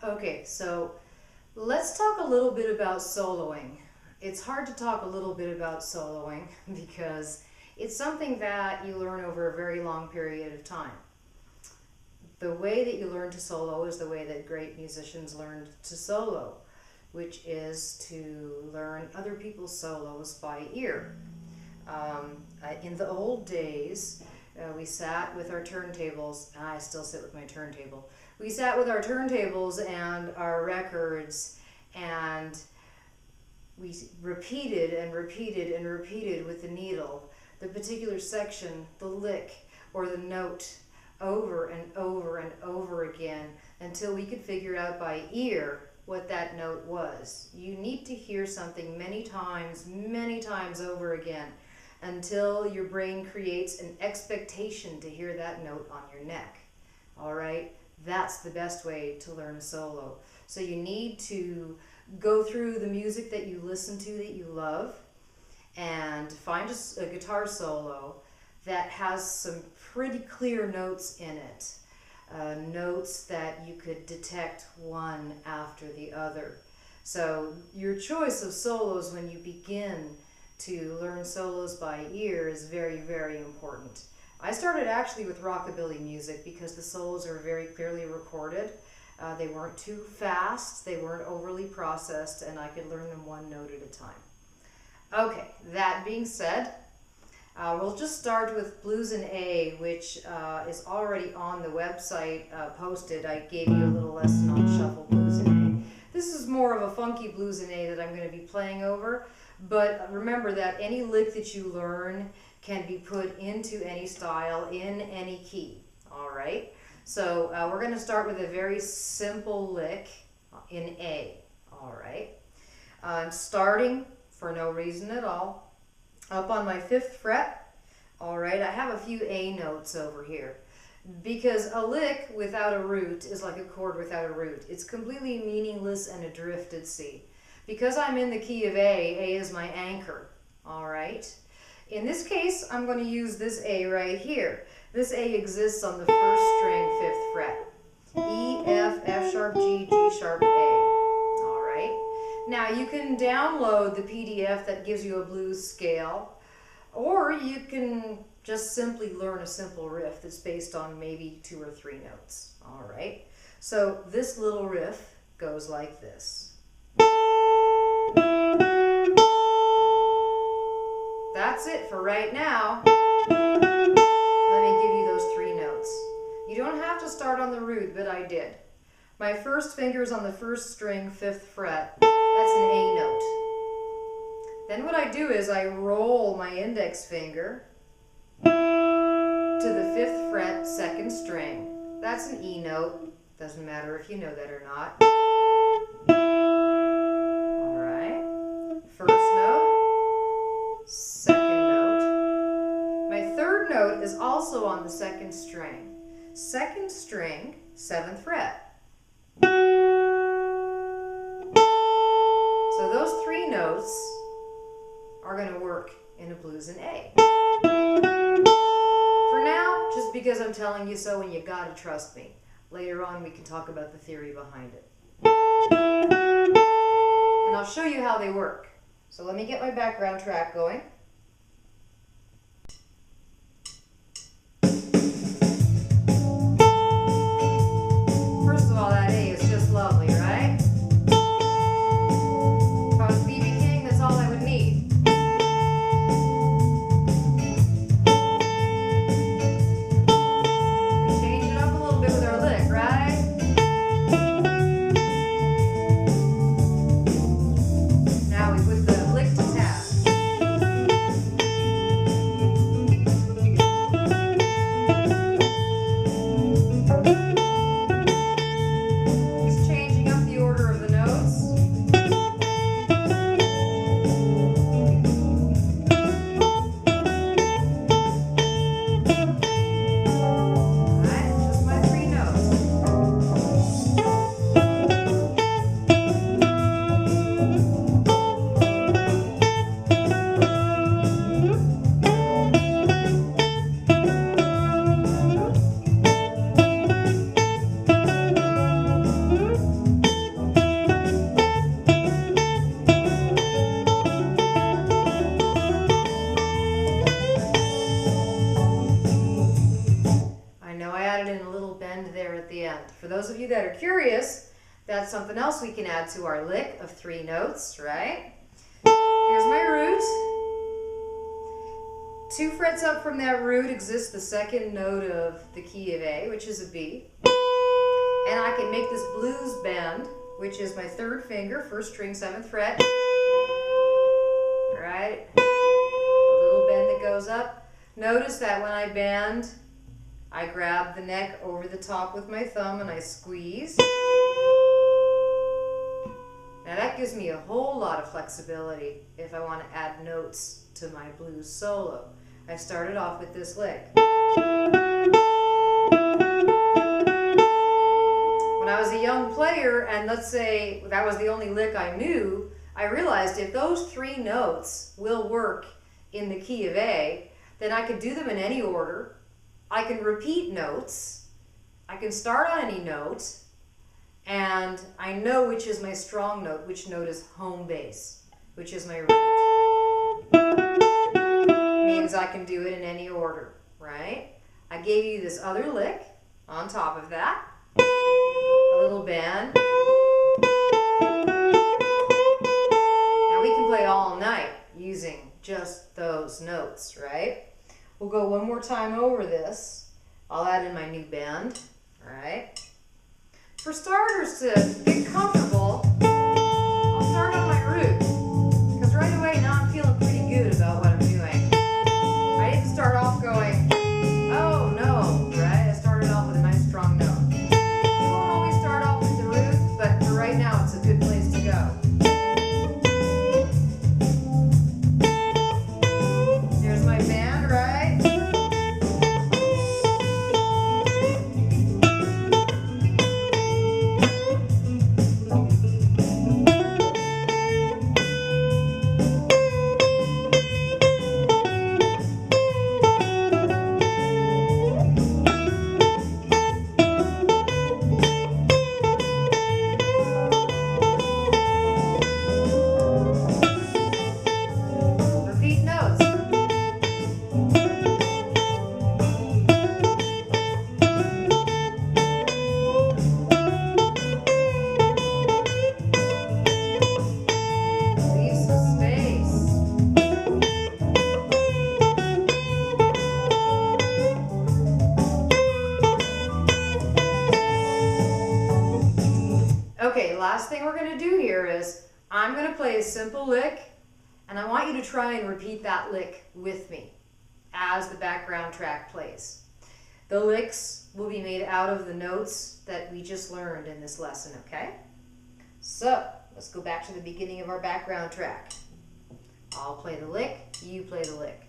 Okay, so let's talk a little bit about soloing. It's hard to talk a little bit about soloing because it's something that you learn over a very long period of time. The way that you learn to solo is the way that great musicians learned to solo, which is to learn other people's solos by ear. In the old days, we sat with our turntables, and I still sit with my turntable. We sat with our turntables and our records, and we repeated and repeated and repeated with the needle the particular section, the lick, or the note over and over and over again until we could figure out by ear what that note was. You need to hear something many times over again until your brain creates an expectation to hear that note on your neck. All right? That's the best way to learn a solo. So you need to go through the music that you listen to that you love and find a guitar solo that has some pretty clear notes in it. Notes that you could detect one after the other. So your choice of solos when you begin to learn solos by ear is very, very important. I started actually with rockabilly music because the solos are very clearly recorded. They weren't too fast, they weren't overly processed, and I could learn them one note at a time. Okay, that being said, we'll just start with Blues in A, which is already on the website posted. I gave you a little lesson on shuffle blues in A. This is more of a funky blues in A that I'm going to be playing over, but remember that any lick that you learn can be put into any style in any key. All right, so we're going to start with a very simple lick in A. All right, I'm starting for no reason at all up on my 5th fret. All right, I have a few A notes over here because a lick without a root is like a chord without a root. It's completely meaningless and adrift at sea. Because I'm in the key of A is my anchor. All right. In this case, I'm going to use this A right here. This A exists on the 1st string, 5th fret. E, F, F sharp, G, G sharp, A. All right. Now you can download the PDF that gives you a blues scale, or you can just simply learn a simple riff that's based on maybe 2 or 3 notes. All right. So this little riff goes like this. That's it for right now. Let me give you those 3 notes. You don't have to start on the root, but I did. My first finger's on the 1st string, 5th fret. That's an A note. Then what I do is I roll my index finger to the 5th fret, 2nd string. That's an E note. Doesn't matter if you know that or not. All right. First note. 2nd note. My 3rd note is also on the 2nd string. 2nd string, 7th fret. So those 3 notes are going to work in a blues in A. For now, just because I'm telling you so and you gotta trust me. Later on we can talk about the theory behind it. And I'll show you how they work. So let me get my background track going. First of all, that A is just lovely, right? If I was B.B. King, that's all I would need. We change it up a little bit with our lick, right? Now we put the lick to tap. those of you that are curious, that's something else we can add to our lick of 3 notes, right? Here's my root. 2 frets up from that root exists the second note of the key of A, which is a B. And I can make this blues bend, which is my 3rd finger, 1st string, 7th fret. Right? A little bend that goes up. Notice that when I bend, I grab the neck over the top with my thumb and I squeeze. Now that gives me a whole lot of flexibility if I want to add notes to my blues solo. I started off with this lick. When I was a young player, and let's say that was the only lick I knew, I realized if those 3 notes will work in the key of A, then I could do them in any order. I can repeat notes. I can start on any note. And I know which is my strong note, which note is home bass, which is my root. Means I can do it in any order, right? I gave you this other lick on top of that. A little bend. Now we can play all night using just those notes, right? We'll go one more time over this. I'll add in my new bend, right? For starters to get comfortable, I'll start on my root. Because right away now I'm feeling pretty good about what I'm doing. I didn't start off going, oh no, right? I started off with a nice strong note. You won't always start off with the root, but for right now it's a good place to go. Here's my band, right? Last thing we're going to do here is I'm going to play a simple lick, and I want you to try and repeat that lick with me as the background track plays. The licks will be made out of the notes that we just learned in this lesson, okay? So let's go back to the beginning of our background track. I'll play the lick, you play the lick.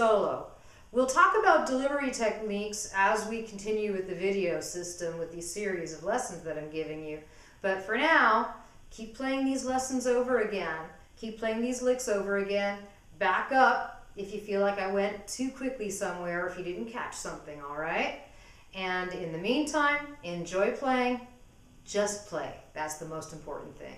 solo. We'll talk about delivery techniques as we continue with the video system with these series of lessons that I'm giving you. But for now, keep playing these lessons over again. Keep playing these licks over again. Back up if you feel like I went too quickly somewhere or if you didn't catch something, all right? And in the meantime, enjoy playing. Just play. That's the most important thing.